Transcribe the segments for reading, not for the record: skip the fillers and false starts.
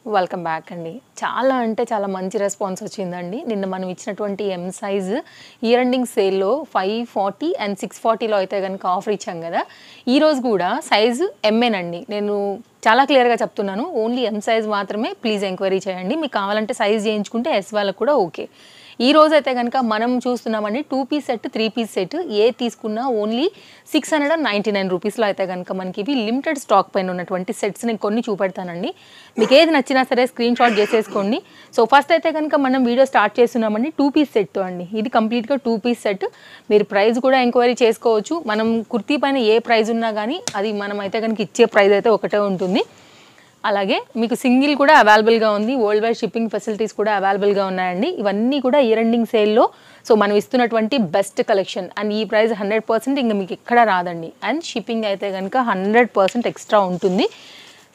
Welcome back అండి. చాలా అంటే చాలా మంచి రెస్పాన్స్ వచ్చిందండి. నిన్న మనం ఇచ్చినటువంటి ఎం సైజ్ ఇయర్ ఎండింగ్ సేల్లో 540 అండ్ 640లో అయితే కనుక ఆఫర్ ఇచ్చాం కదా. ఈరోజు కూడా సైజు ఎంఏనండి. నేను చాలా క్లియర్గా చెప్తున్నాను. ఓన్లీ ఎం సైజ్ మాత్రమే ప్లీజ్ ఎంక్వైరీ చేయండి. మీకు కావాలంటే సైజ్ చేయించుకుంటే ఎస్ వాళ్ళకు కూడా ఓకే. ఈ రోజు అయితే కనుక మనం చూస్తున్నామండి 2 పీస్ సెట్ 3 పీస్ సెట్ ఏ తీసుకున్నా ఓన్లీ 699 రూపీస్లో అయితే కనుక మనకి ఇవి లిమిటెడ్ స్టాక్ పైన ఉన్నటువంటి సెట్స్ నేను కొన్ని చూపెడతానండి. మీకు ఏది నచ్చినా సరే స్క్రీన్ షాట్ చేసేసుకోండి. సో ఫస్ట్ అయితే కనుక మనం వీడియో స్టార్ట్ చేస్తున్నామండి 2 పీస్ సెట్తో అండి. ఇది కంప్లీట్గా 2 పీస్ సెట్. మీరు ప్రైస్ కూడా ఎంక్వైరీ చేసుకోవచ్చు. మనం కుర్తీ పైన ఏ ప్రైస్ ఉన్నా కానీ అది మనం అయితే కనుక ఇచ్చే ప్రైస్ అయితే ఒకటే ఉంటుంది. అలాగే మీకు సింగిల్ కూడా అవైలబుల్గా ఉంది. వరల్డ్ వైడ్ షిప్పింగ్ ఫెసిలిటీస్ కూడా అవైలబుల్గా ఉన్నాయండి. ఇవన్నీ కూడా ఇయర్ ఎండింగ్ సేల్లో సో మనం ఇస్తున్నటువంటి బెస్ట్ కలెక్షన్. అండ్ ఈ ప్రైస్ 100% ఇంకా మీకు ఎక్కడ రాదండి. అండ్ షిప్పింగ్ అయితే కనుక 100% ఎక్స్ట్రా ఉంటుంది.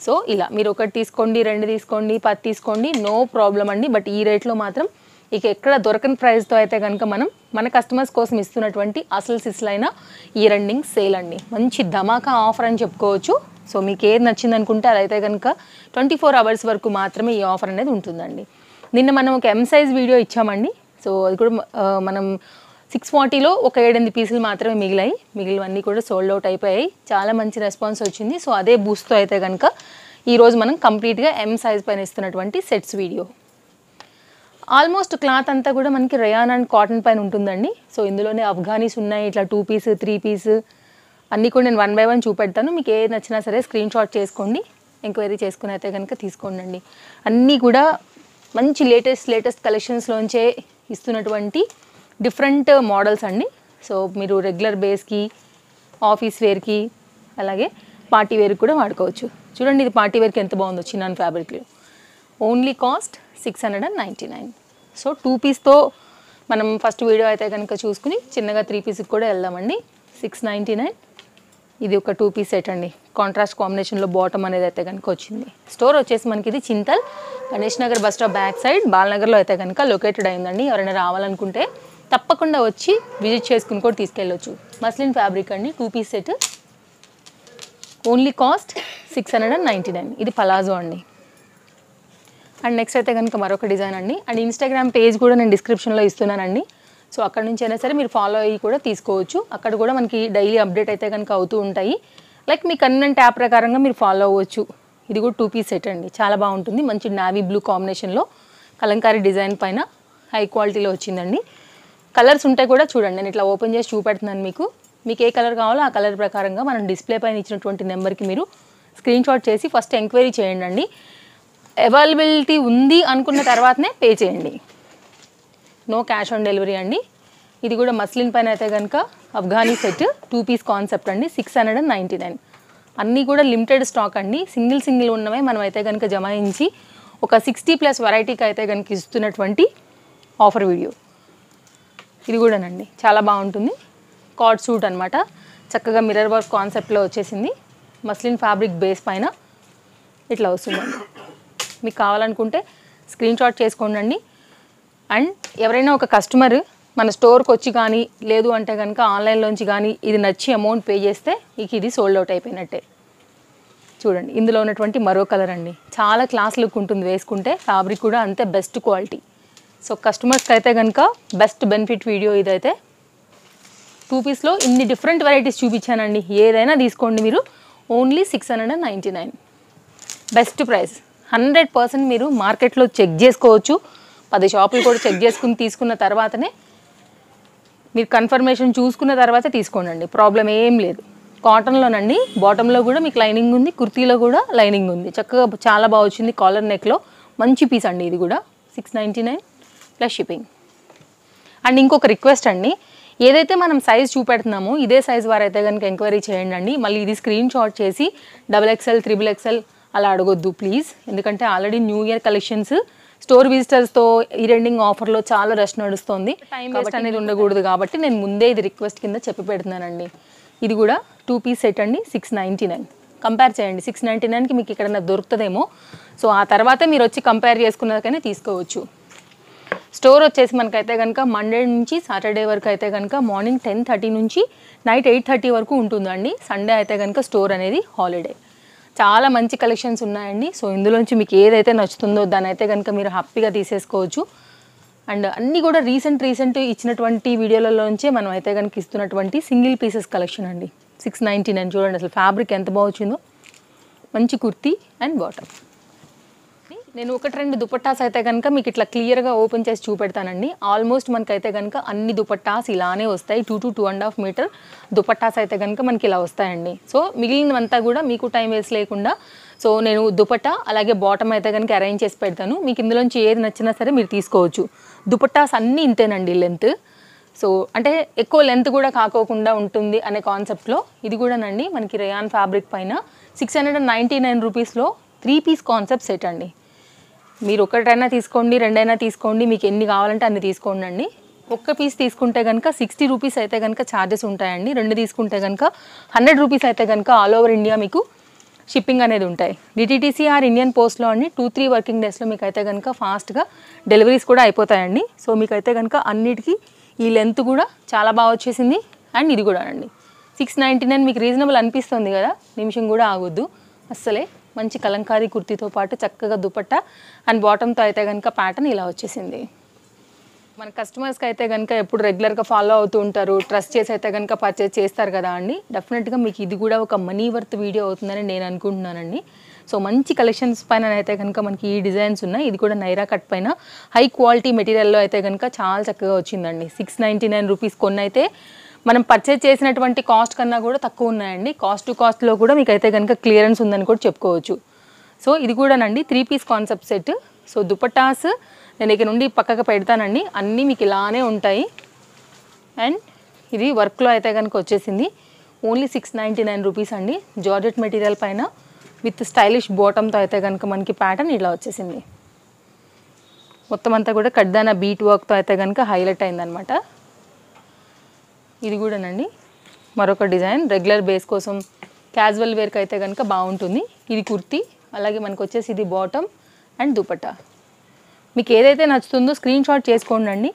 సో ఇలా మీరు ఒకటి తీసుకోండి, 2 తీసుకోండి, 10 తీసుకోండి, నో ప్రాబ్లం అండి. బట్ ఈ రేట్లో మాత్రం ఇక ఎక్కడ దొరకని ప్రైస్తో అయితే కనుక మనం మన కస్టమర్స్ కోసం ఇస్తున్నటువంటి అసలు సిస్లైన ఇయర్ ఎండింగ్ సేల్ అండి. మంచి ధమాకా ఆఫర్ అని చెప్పుకోవచ్చు. సో మీకు ఏది నచ్చింది అనుకుంటే అదైతే కనుక 24 అవర్స్ వరకు మాత్రమే ఈ ఆఫర్ అనేది ఉంటుందండి. నిన్న మనం ఒక ఎం సైజ్ వీడియో ఇచ్చామండి. సో అది కూడా మనం 640లో ఒక 7-8 పీసులు మాత్రమే మిగిలాయి. మిగిలినవన్నీ కూడా సోల్డ్ అవుట్ అయిపోయాయి. చాలా మంచి రెస్పాన్స్ వచ్చింది. సో అదే బూస్ట్తో అయితే కనుక ఈరోజు మనం కంప్లీట్గా ఎం సైజ్ పైన ఇస్తున్నటువంటి సెట్స్ వీడియో. ఆల్మోస్ట్ క్లాత్ అంతా కూడా మనకి రయాన్ అండ్ కాటన్ పైన ఉంటుందండి. సో ఇందులోనే అఫ్ఘానీస్ ఉన్నాయి, ఇట్లా 2 పీస్ 3 పీస్ అన్నీ కూడా నేను 1 బై 1 చూపెడతాను. మీకు ఏది నచ్చినా సరే స్క్రీన్ షాట్ చేసుకోండి, ఎంక్వైరీ చేసుకుని అయితే కనుక తీసుకోండి. అన్నీ కూడా మంచి లేటెస్ట్ కలెక్షన్స్లోంచే ఇస్తున్నటువంటి డిఫరెంట్ మోడల్స్ అండి. సో మీరు రెగ్యులర్ బేస్కి, ఆఫీస్ వేర్కి, అలాగే పార్టీ వేర్కి కూడా వాడుకోవచ్చు. చూడండి ఇది పార్టీ వేర్కి ఎంత బాగుందో చిన్న ఫ్యాబ్రిక్లో. Only cost 699. సో 2 పీస్తో మనం ఫస్ట్ వీడియో అయితే కనుక చూసుకుని చిన్నగా 3 పీస్కి కూడా వెళ్దామండి. 699. ఇది ఒక 2 పీస్ సెట్ అండి. కాంట్రాస్ట్ కాంబినేషన్లో బాటమ్ అనేది అయితే కనుక వచ్చింది. స్టోర్ వచ్చేసి మనకి ఇది Chintal Ganesh Nagar bus stop back side బాలనగర్లో అయితే కనుక లొకేటెడ్ అయిందండి. ఎవరైనా రావాలనుకుంటే తప్పకుండా వచ్చి విజిట్ చేసుకుని కూడా తీసుకెళ్ళొచ్చు. మస్లిన్ ఫ్యాబ్రిక్ అండి. 2 పీస్ సెట్ ఓన్లీ కాస్ట్ 699. ఇది పలాజో అండి. అండ్ నెక్స్ట్ అయితే కనుక మరొక డిజైన్ అండి. అండ్ ఇన్స్టాగ్రామ్ పేజ్ కూడా నేను డిస్క్రిప్షన్లో ఇస్తున్నానండి. సో అక్కడ నుంచి అయినా సరే మీరు ఫాలో అయ్యి కూడా తీసుకోవచ్చు. అక్కడ కూడా మనకి డైలీ అప్డేట్ అయితే కనుక అవుతూ ఉంటాయి. లైక్ మీ కన్వీనియంట్ యాప్ ప్రకారంగా మీరు ఫాలో అవ్వచ్చు. ఇది కూడా 2 పీస్ సెట్ అండి. చాలా బాగుంటుంది. మంచి నావీ బ్లూ కాంబినేషన్లో కలంకారీ డిజైన్ పైన హై క్వాలిటీలో వచ్చిందండి. కలర్స్ ఉంటాయి కూడా చూడండి. నేను ఇట్లా ఓపెన్ చేసి చూపెడుతున్నాను మీకు. మీకు ఏ కలర్ కావాలో ఆ కలర్ ప్రకారంగా మనం డిస్ప్లే పైన ఇచ్చినటువంటి నెంబర్కి మీరు స్క్రీన్ షాట్ చేసి ఫస్ట్ ఎంక్వైరీ చేయండి. అవైలబిలిటీ ఉంది అనుకున్న తర్వాతనే పే చేయండి. నో క్యాష్ ఆన్ డెలివరీ అండి. ఇది కూడా మస్లిన్ పైన అయితే కనుక అఫ్ఘానీ సెట్ 2 పీస్ కాన్సెప్ట్ అండి. 699. అన్నీ కూడా లిమిటెడ్ స్టాక్ అండి. సింగిల్ ఉన్నవే మనం అయితే కనుక జమాయించి ఒక 60+ వెరైటీకి అయితే కనుక ఇస్తున్నటువంటి ఆఫర్ వీడియో. ఇది కూడానండి చాలా బాగుంటుంది. కార్డ్ సూట్ అనమాట. చక్కగా మిర్రర్ వర్క్ కాన్సెప్ట్లో వచ్చేసింది. మస్లిన్ ఫ్యాబ్రిక్ బేస్ పైన ఇట్లా వస్తుందండి. మీకు కావాలనుకుంటే స్క్రీన్ షాట్ చేసుకోండి. అండ్ ఎవరైనా ఒక కస్టమర్ మన స్టోర్కి వచ్చి కానీ లేదు అంటే కనుక ఆన్లైన్లోంచి కానీ ఇది నచ్చి అమౌంట్ పే చేస్తే ఇక ఇది సోల్డ్ అవుట్ అయిపోయినట్టే. చూడండి ఇందులో ఉన్నటువంటి మరో కలర్ అండి. చాలా క్లాస్ లుక్ ఉంటుంది వేసుకుంటే. ఫ్యాబ్రిక్ కూడా అంతే బెస్ట్ క్వాలిటీ. సో కస్టమర్స్కి అయితే కనుక బెస్ట్ బెనిఫిట్ వీడియో ఇదైతే. 2 పీస్లో ఇన్ని డిఫరెంట్ వెరైటీస్ చూపించానండి. ఏదైనా తీసుకోండి మీరు. ఓన్లీ 699. Best price. 100% మీరు మార్కెట్లో చెక్ చేసుకోవచ్చు. 10 షాపులు కూడా చెక్ చేసుకుని తీసుకున్న తర్వాతనే మీరు కన్ఫర్మేషన్ చూసుకున్న తర్వాతే తీసుకోండి. ప్రాబ్లం ఏం లేదు. కాటన్లోనండి. బాటంలో కూడా మీకు లైనింగ్ ఉంది, కుర్తీలో కూడా లైనింగ్ ఉంది. చక్కగా చాలా బాగా వచ్చింది. కాలర్ నెక్లో మంచి పీస్ అండి. ఇది కూడా 699 ప్లస్ షిప్పింగ్. అండ్ ఇంకొక రిక్వెస్ట్ అండి, ఏదైతే మనం సైజ్ చూపెడుతున్నామో ఇదే సైజ్ వారైతే కనుక ఎంక్వైరీ చేయండి. మళ్ళీ ఇది స్క్రీన్ షాట్ చేసి XXL, XXL అలా అడగొద్దు ప్లీజ్. ఎందుకంటే already new year collections store విజిటర్స్తో ఈ రెండింగ్ ఆఫర్లో చాలా రష్ నడుస్తుంది. టైం వేస్ట్ అనేది ఉండకూడదు కాబట్టి నేను ముందే ఇది రిక్వెస్ట్ కింద చెప్పి పెడుతున్నానండి. ఇది కూడా 2 పీస్ సెట్ అండి. 699. కంపేర్ చేయండి. 699కి మీకు ఇక్కడ దొరుకుతుందేమో. సో ఆ తర్వాత మీరు వచ్చి కంపేర్ చేసుకున్నాకనే తీసుకోవచ్చు. స్టోర్ వచ్చేసి మనకైతే కనుక మండే నుంచి సాటర్డే వరకు అయితే కనుక మార్నింగ్ 10:30 నుంచి నైట్ 8:30 వరకు ఉంటుందండి. సండే అయితే కనుక స్టోర్ అనేది హాలిడే. చాలా మంచి కలెక్షన్స్ ఉన్నాయండి. సో ఇందులోంచి మీకు ఏదైతే నచ్చుతుందో దాని అయితే కనుక మీరు హ్యాపీగా తీసేసుకోవచ్చు. అండ్ అన్నీ కూడా రీసెంట్ ఇచ్చినటువంటి వీడియోలలోంచే మనం అయితే కనుక ఇస్తున్నటువంటి సింగిల్ పీసెస్ కలెక్షన్ అండి. 699 చూడండి అసలు ఫ్యాబ్రిక్ ఎంత బాగుందో. మంచి కుర్తీ అండ్ బాటమ్. నేను 1-2 దుపట్టాస్ అయితే కనుక మీకు ఇట్లా క్లియర్గా ఓపెన్ చేసి చూపెడతానండి. ఆల్మోస్ట్ మనకైతే కనుక అన్ని దుపట్టాస్ ఇలానే వస్తాయి. 2 to 2.5 మీటర్ దుపట్టాస్ అయితే కనుక మనకి ఇలా వస్తాయండి. సో మిగిలినవంతా కూడా మీకు టైం వేస్ట్ లేకుండా సో నేను దుపట్టా అలాగే బాటమ్ అయితే కనుక అరేంజ్ చేసి పెడతాను. మీకు ఇందులోంచి ఏది నచ్చినా సరే మీరు తీసుకోవచ్చు. దుపట్టాస్ అన్నీ ఇంతేనండి లెంత్. సో అంటే ఎక్కువ లెంత్ కూడా కాకోకుండా ఉంటుంది అనే కాన్సెప్ట్లో ఇది కూడానండి మనకి రేయాన్ ఫ్యాబ్రిక్ పైన 699 రూపీస్లో 3 పీస్ కాన్సెప్ట్ సెట్ అండి. మీరు ఒకటైనా తీసుకోండి, రెండైనా తీసుకోండి, మీకు ఎన్ని కావాలంటే అన్ని తీసుకోండి అండి. ఒక్క పీస్ తీసుకుంటే కనుక 60 రూపీస్ అయితే కనుక ఛార్జెస్ ఉంటాయండి. 2 తీసుకుంటే కనుక 100 రూపీస్ అయితే కనుక ఆల్ ఓవర్ ఇండియా మీకు షిప్పింగ్ అనేది ఉంటాయి. డిటీటీసీ ఆర్ ఇండియన్ పోస్ట్లో అండి 2-3 వర్కింగ్ డేస్లో మీకు అయితే కనుక ఫాస్ట్గా డెలివరీస్ కూడా అయిపోతాయండి. సో మీకు అయితే కనుక అన్నిటికీ ఈ లెంత్ కూడా చాలా బాగా వచ్చేసింది. అండ్ ఇది కూడా అండి 699 మీకు రీజనబుల్ అనిపిస్తుంది కదా, నిమిషం కూడా ఆగొద్దు అస్సలే. మంచి కలంకారీ కుర్తీతో పాటు చక్కగా దుపట్టా అండ్ బాటమ్తో అయితే కనుక ప్యాటర్న్ ఇలా వచ్చేసింది. మన కస్టమర్స్కి అయితే కనుక ఎప్పుడు రెగ్యులర్గా ఫాలో అవుతూ ఉంటారు, ట్రస్ట్ చేసి అయితే కనుక పర్చేజ్ చేస్తారు కదా అండి. డెఫినెట్గా మీకు ఇది కూడా ఒక మనీ వర్త్ వీడియో అవుతుందని నేను అనుకుంటున్నానండి. సో మంచి కలెక్షన్స్ పైన అయితే కనుక మనకి ఈ డిజైన్స్ ఉన్నాయి. ఇది కూడా నైరా కట్ పైన హై క్వాలిటీ మెటీరియల్లో అయితే కనుక చాలా చక్కగా వచ్చిందండి. 699 రూపీస్ కొన్ని అయితే మనం పర్చేజ్ చేసినటువంటి కాస్ట్ కన్నా కూడా తక్కువ ఉన్నాయండి. కాస్ట్ టు కాస్ట్లో కూడా మీకు అయితే కనుక క్లియరెన్స్ ఉందని కూడా చెప్పుకోవచ్చు. సో ఇది కూడానండి 3 piece concept set. So dupattas నేను ఇక్కడ నుండి పక్కకు పెడతానండి, అన్నీ మీకు ఇలానే ఉంటాయి. అండ్ ఇది వర్క్లో అయితే కనుక వచ్చేసింది. ఓన్లీ 699 రూపీస్ అండి. జార్జెట్ మెటీరియల్ పైన విత్ స్టైలిష్ బాటమ్తో అయితే కనుక మనకి ప్యాటర్న్ ఇలా వచ్చేసింది. మొత్తం అంతా కూడా కడ్దానా బీట్ వర్క్తో అయితే కనుక హైలైట్ అయిందనమాట. ఇది కూడానండి మరొక డిజైన్, రెగ్యులర్ బేస్ కోసం క్యాజువల్ వేర్కి అయితే కనుక బాగుంటుంది. ఇది కుర్తీ, అలాగే మనకు వచ్చేసి ఇది బాటమ్ అండ్ దుపట్టా. మీకు ఏదైతే నచ్చుతుందో స్క్రీన్ షాట్ చేసుకోండి అండి,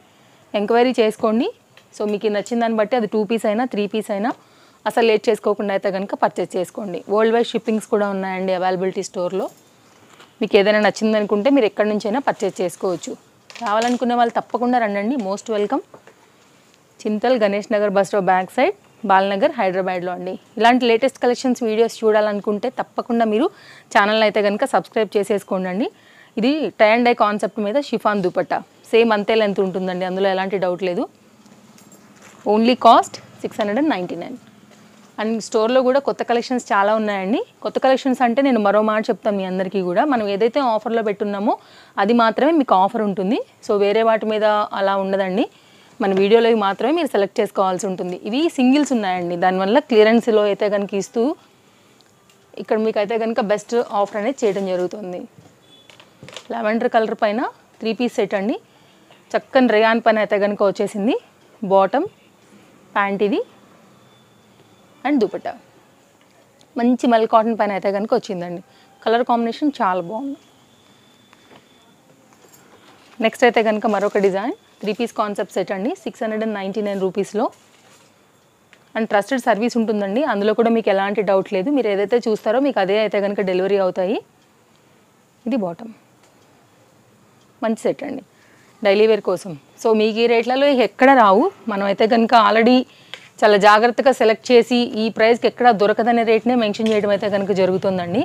ఎంక్వైరీ చేసుకోండి. సో మీకు నచ్చిన దాన్ని బట్టి అది 2 పీస్ అయినా 3 పీస్ అయినా అసలు లేట్ చేసుకోకుండా అయితే కనుక పర్చేస్ చేసుకోండి. వరల్డ్ వైడ్ షిప్పింగ్స్ కూడా ఉన్నాయండి అవైలబిలిటీ స్టోర్లో. మీకు ఏదైనా నచ్చింది అనుకుంటే మీరు ఎక్కడి నుంచైనా పర్చేస్ చేసుకోవచ్చు. రావాలనుకునే వాళ్ళు తప్పకుండా రండి, most welcome. Chintal Ganesh Nagar bus stop back side, Balanagar, హైదరాబాద్లో అండి. ఇలాంటి లేటెస్ట్ కలెక్షన్స్ వీడియోస్ చూడాలనుకుంటే తప్పకుండా మీరు ఛానల్ అయితే కనుక సబ్స్క్రైబ్ చేసేసుకోండి. ఇది టై అండ్ డై కాన్సెప్ట్ మీద షిఫాన్ దుపట్టా, సేమ్ అంతే లెంత్ ఉంటుందండి, అందులో ఎలాంటి డౌట్ లేదు. Only cost 699. అండ్ స్టోర్లో కూడా కొత్త కలెక్షన్స్ చాలా ఉన్నాయండి. కొత్త కలెక్షన్స్ అంటే నేను మరో మాట చెప్తాను మీ అందరికీ కూడా, మనం ఏదైతే ఆఫర్లో పెట్టున్నామో అది మాత్రమే మీకు ఆఫర్ ఉంటుంది. సో వేరే వాటి మీద అలా ఉండదండి. మన వీడియోలో ఇవి మాత్రమే మీరు సెలెక్ట్ చేసుకోవాల్సి ఉంటుంది. ఇవి సింగిల్స్ ఉన్నాయండి, దానివల్ల క్లియరెన్స్లో అయితే కనుక ఇస్తూ ఇక్కడ మీకు అయితే కనుక బెస్ట్ ఆఫర్ అనేది చేయడం జరుగుతుంది. లావెండర్ కలర్ పైన 3 పీస్ సెట్ అండి. చక్కని రేయాన్ పైన అయితే కనుక వచ్చేసింది. బాటమ్, ప్యాంట్ ఇది అండ్ దుపట్టా మంచి మల్ కాటన్ పైన అయితే కనుక వచ్చిందండి. కలర్ కాంబినేషన్ చాలా బాగుంది. నెక్స్ట్ అయితే కనుక మరొక డిజైన్ 3 పీస్ కాన్సెప్ట్ సెట్ అండి. 699 రూపీస్లో. అండ్ ట్రస్టెడ్ సర్వీస్ ఉంటుందండి, అందులో కూడా మీకు ఎలాంటి డౌట్ లేదు. మీరు ఏదైతే చూస్తారో మీకు అదే అయితే కనుక డెలివరీ అవుతాయి. ఇది బాటమ్, మంచి సెట్ అండి డైలీ వేర్ కోసం. సో మీకు ఈ రేట్లలో ఎక్కడ రావు. మనం అయితే కనుక ఆల్రెడీ చాలా జాగ్రత్తగా సెలెక్ట్ చేసి ఈ ప్రైస్కి ఎక్కడ దొరకదనే రేట్నే మెన్షన్ చేయడం అయితే కనుక జరుగుతుందండి.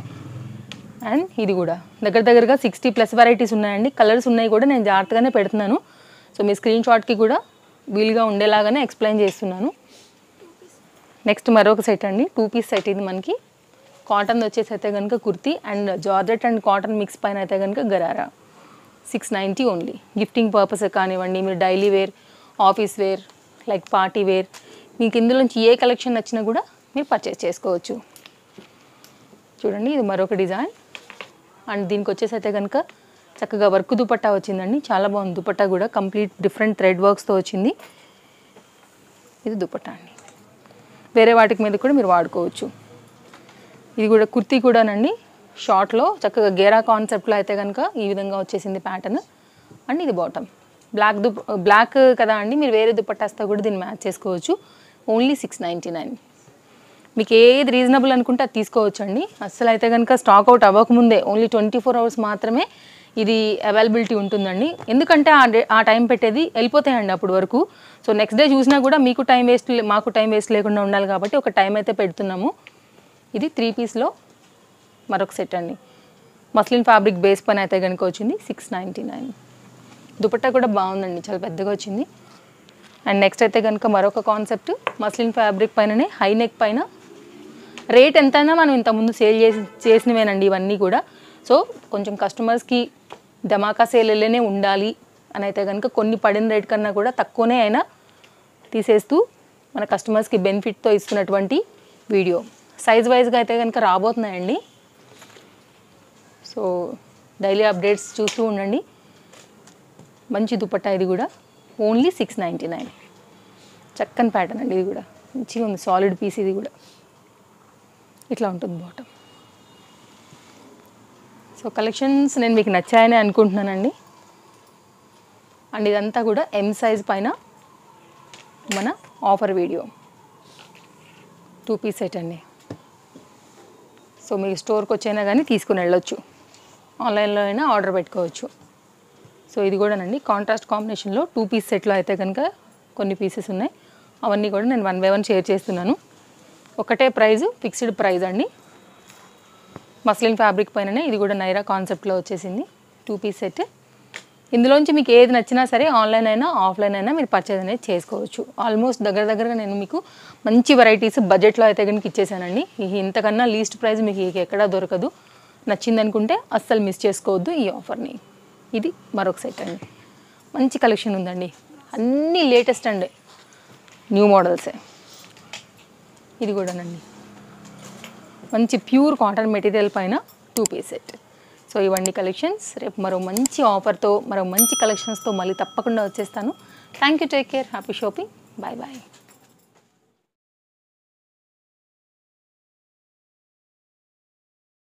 అండ్ ఇది కూడా దగ్గరగా 60+ వెరైటీస్ ఉన్నాయండి. కలర్స్ ఉన్నాయి కూడా, నేను జాగ్రత్తగానే పెడుతున్నాను. సో మీ స్క్రీన్ షాట్కి కూడా వీలుగా ఉండేలాగానే ఎక్స్ప్లెయిన్ చేస్తున్నాను. నెక్స్ట్ మరొక సెట్ అండి, 2 పీస్ సెట్. ఇది మనకి కాటన్ వచ్చేసి అయితే కనుక kurti and georgette and cotton mix పైన అయితే కనుక గరారా. 690 ఓన్లీ. గిఫ్టింగ్ పర్పస్ కానివ్వండి, మీరు daily wear, office wear, like party wear, మీకు ఇందులోంచి ఏ కలెక్షన్ నచ్చినా కూడా మీరు పర్చేస్ చేసుకోవచ్చు. చూడండి ఇది మరొక డిజైన్. అండ్ దీనికి వచ్చేసి అయితే కనుక చక్కగా వర్క్ దుపట్టా వచ్చిందండి, చాలా బాగుంది. దుపట్టా కూడా కంప్లీట్ డిఫరెంట్ థ్రెడ్ వర్క్స్తో వచ్చింది. ఇది దుపట్టా అండి, వేరే వాటికి మీద కూడా మీరు వాడుకోవచ్చు. ఇది కూడా కుర్తీ కూడానండి, షార్ట్లో చక్కగా గేరా కాన్సెప్ట్లో అయితే కనుక ఈ విధంగా వచ్చేసింది ప్యాటర్న్. అండ్ ఇది బాటమ్ బ్లాక్ కదా అండి, మీరు వేరే దుపట్టాస్తో కూడా దీన్ని మ్యాచ్ చేసుకోవచ్చు. ఓన్లీ 699. మీకు ఏది రీజనబుల్ అనుకుంటే అది తీసుకోవచ్చండి. అస్సలు అయితే కనుక స్టాక్ అవుట్ అవ్వకముందే ఓన్లీ 24 hours మాత్రమే ఇది అవైలబిలిటీ ఉంటుందండి. ఎందుకంటే ఆ టైం పెట్టేది వెళ్ళిపోతాయండి అప్పటి వరకు. సో నెక్స్ట్ డే చూసినా కూడా మీకు టైం వేస్ట్, మాకు టైం వేస్ట్ లేకుండా ఉండాలి కాబట్టి ఒక టైం అయితే పెడుతున్నాము. ఇది 3 పీస్లో మరొక సెట్ అండి. మస్లిన్ ఫ్యాబ్రిక్ బేస్ పైన అయితే కనుక వచ్చింది 699. దుపట్టా కూడా బాగుందండి, చాలా పెద్దగా వచ్చింది. అండ్ నెక్స్ట్ అయితే కనుక మరొక కాన్సెప్ట్ మస్లిన్ ఫ్యాబ్రిక్ పైననే హై నెక్ పైన. రేట్ ఎంతైనా మనం ఇంతకుముందు సేల్ చేసినవేనండి ఇవన్నీ కూడా. సో కొంచెం కస్టమర్స్కి ధమాకా సేల్ వెళ్ళనే ఉండాలి అని అయితే కనుక కొన్ని పడిన రేట్ కన్నా కూడా తక్కువనే అయినా తీసేస్తూ మన కస్టమర్స్కి బెనిఫిట్తో ఇస్తున్నటువంటి వీడియో. సైజ్ వైజ్గా అయితే కనుక రాబోతున్నాయండి. సో డైలీ అప్డేట్స్ చూస్తూ ఉండండి. మంచి దుపట్టా ఇది కూడా ఓన్లీ 699. చక్కని ప్యాటర్న్ అండి, ఇది కూడా మంచిగా ఉంది, సాలిడ్ పీస్. ఇది కూడా ఇట్లా ఉంటుంది బాటమ్. సో కలెక్షన్స్ నేను మీకు నచ్చాయని అనుకుంటున్నానండి. అండ్ ఇదంతా కూడా ఎం సైజ్ పైన మన ఆఫర్ వీడియో. 2 పీస్ సెట్ అండి. సో మీకు స్టోర్కి వచ్చైనా కానీ తీసుకుని వెళ్ళొచ్చు, ఆన్లైన్లో అయినా ఆర్డర్ పెట్టుకోవచ్చు. సో ఇది కూడానండి కాంట్రాస్ట్ కాంబినేషన్లో 2 పీస్ సెట్లో అయితే కనుక కొన్ని పీసెస్ ఉన్నాయి. అవన్నీ కూడా నేను 1 by 1 షేర్ చేస్తున్నాను. ఒకటే ప్రైజు, ఫిక్స్డ్ ప్రైజ్ అండి. మస్లిన్ ఫ్యాబ్రిక్ పైననే ఇది కూడా నైరా కాన్సెప్ట్లో వచ్చేసింది 2 పీస్ సెట్. ఇందులోంచి మీకు ఏది నచ్చినా సరే ఆన్లైన్ అయినా ఆఫ్లైన్ అయినా మీరు పర్చేజ్ అనేది చేసుకోవచ్చు. ఆల్మోస్ట్ దగ్గరగా నేను మీకు మంచి వెరైటీస్ బడ్జెట్లో అయితే కనుక ఇచ్చేసానండి. ఇంతకన్నా లీస్ట్ ప్రైస్ మీకు ఎక్కడా దొరకదు. నచ్చిందనుకుంటే అస్సలు మిస్ చేసుకోవద్దు ఈ ఆఫర్ని. ఇది మరొక సెట్ అండి. మంచి కలెక్షన్ ఉందండి, అన్నీ లేటెస్ట్ అండి, న్యూ మోడల్సే. ఇది కూడానండి మంచి ప్యూర్ కాటన్ మెటీరియల్ పైన 2 పీస్ సెట్. సో ఇవన్నీ కలెక్షన్స్. రేపు మరో మంచి ఆఫర్తో మరో మంచి కలెక్షన్స్తో మళ్ళీ తప్పకుండా వచ్చేస్తాను. Thank you, take care, happy shopping, bye bye.